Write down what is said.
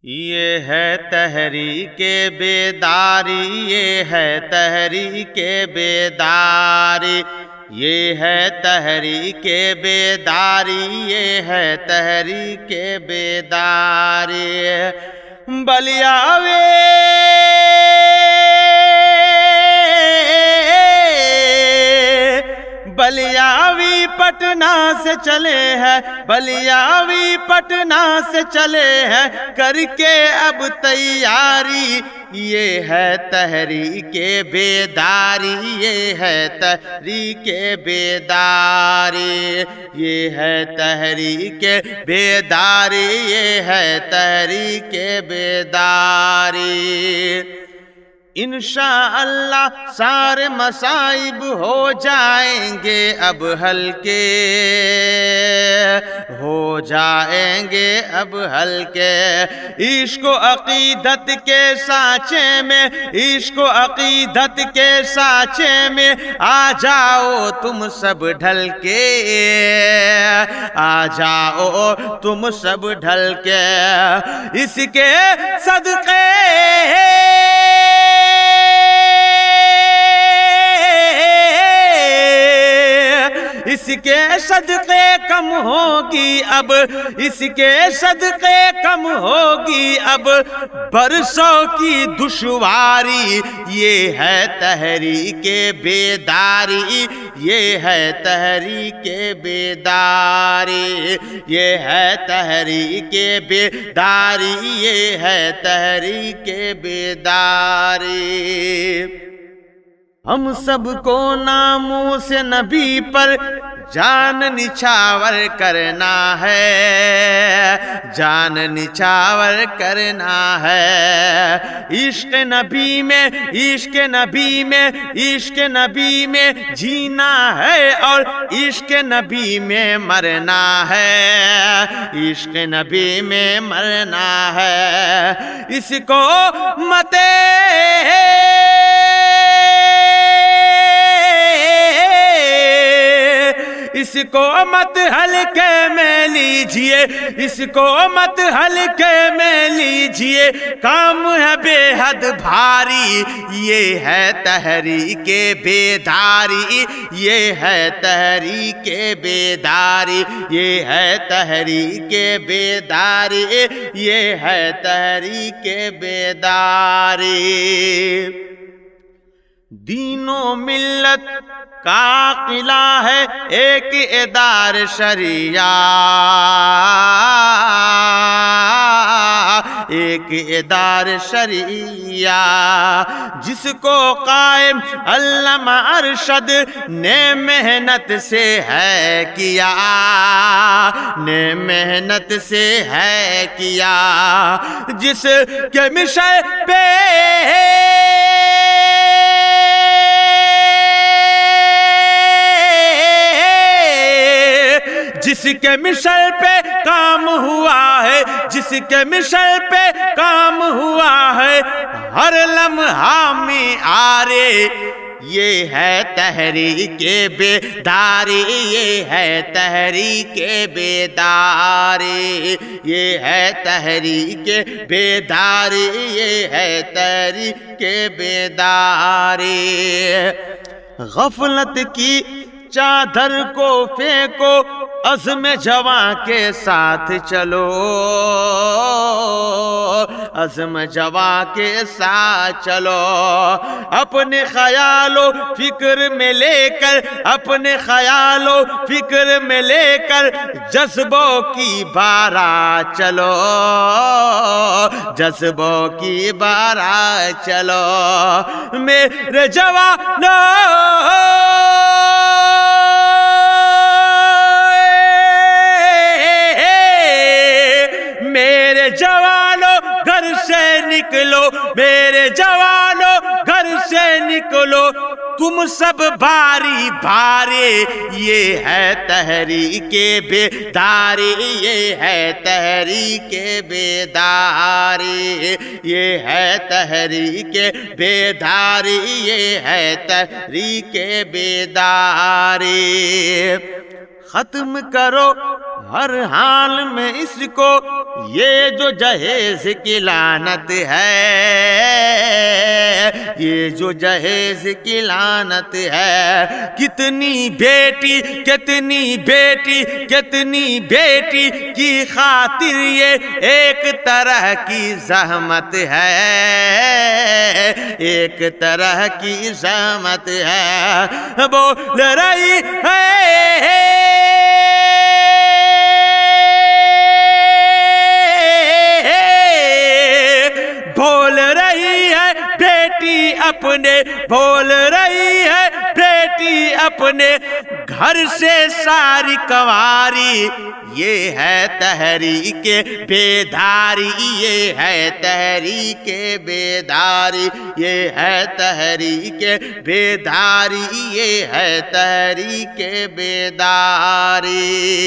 یہ ہے تحریک بیداری، یہ ہے تحریک بیداری، یہ ہے تحریک بیداری، یہ ہے تحریک بیداری۔ بلیاوے بلیاوی پٹنہ سے چلے ہیں، بلیاوی پٹنہ سے چلے ہیں کر کے اب تیاری۔ یہ ہے تحریک بیداری، یہ ہے تحریک بیداری، یہ ہے تحریک بیداری، یہ ہے تحریک بیداری۔ انشاءاللہ سارے مصائب ہو جائیں گے اب ہلکے، ہو جائیں گے اب ہلکے۔ عشق و عقیدت کے سانچے میں، عشق و عقیدت کے سانچے میں آ جاؤ تم سب ڈھل کے، آ جاؤ تم سب ڈھل کے۔ اس کے صدقے اس کے صدقے کم ہوگی اب، اس کے صدقے کم ہوگی اب برسوں کی دشواری۔ یہ ہے تحریک بیداری، یہ ہے تحریک بیداری، یہ ہے تحریک بیداری، یہ ہے تحریک بیداری۔ ہم سب کو ناموس نبی پر جان نچھاور کرنا ہے، جان نچھاور کرنا ہے۔ عشق نبی میں، عشق نبی میں، عشق نبی میں جینا ہے اور عشق نبی میں مرنا ہے، عشق نبی میں مرنا ہے۔ اس کو مت اس کو مت ہلکے میں لیجئے، اس کو مت ہلکے میں لیجئے، کام ہے بے حد بھاری۔ یہ ہے تحریک بیداری، یہ ہے تحریک بیداری، یہ ہے تحریک بیداری، یہ ہے تحریک بیداری۔ دین و ملت کا قلعہ ہے ایک ادار شریعہ، ایک ادار شریعہ، جس کو قائم علامہ ارشد نے محنت سے ہے کیا، نے محنت سے ہے کیا۔ جس کے مشن پہ جس کے مشن پہ کام ہوا ہے، جس کے مشن پہ کام ہوا ہے ہر لمحہ میں آرے۔ یہ ہے تحریک بیداری، یہ ہے تحریک بیداری، یہ ہے تحریک بیداری، یہ ہے تحریک بیداری۔ غفلت کی چادر کو پھینکو، عزم جواں کے ساتھ چلو، عزم جواں کے ساتھ چلو۔ اپنے خیال و فکر میں لے کر، اپنے خیال و فکر میں لے کر جذبوں کی بارہ چلو، جذبوں کی بارہ چلو۔ میرے جوانو جوانو گھر سے نکلو، میرے جوانو گھر سے نکلو، تم سب باری باری۔ یہ ہے تحریک بیداری، یہ ہے تحریک بیداری، یہ ہے تحریک بیداری، یہ ہے تحریک بیداری۔ ختم کرو ہر حال میں اس کو یہ جو جہیز کی لعنت ہے، یہ جو جہیز کی لعنت ہے، کتنی بیٹی کتنی بیٹی کتنی بیٹی کی خاطر یہ ایک طرح کی زحمت ہے، ایک طرح کی زحمت ہے، بول رہی ہے بول رہی ہے بیٹی اپنے، بول رہی ہے بیٹی اپنے گھر سے ساری کنواری، یہ ہے تحریک بیداری، یہ ہے تحریک بیداری، یہ ہے تحریک بیداری، یہ ہے تحریک بیداری۔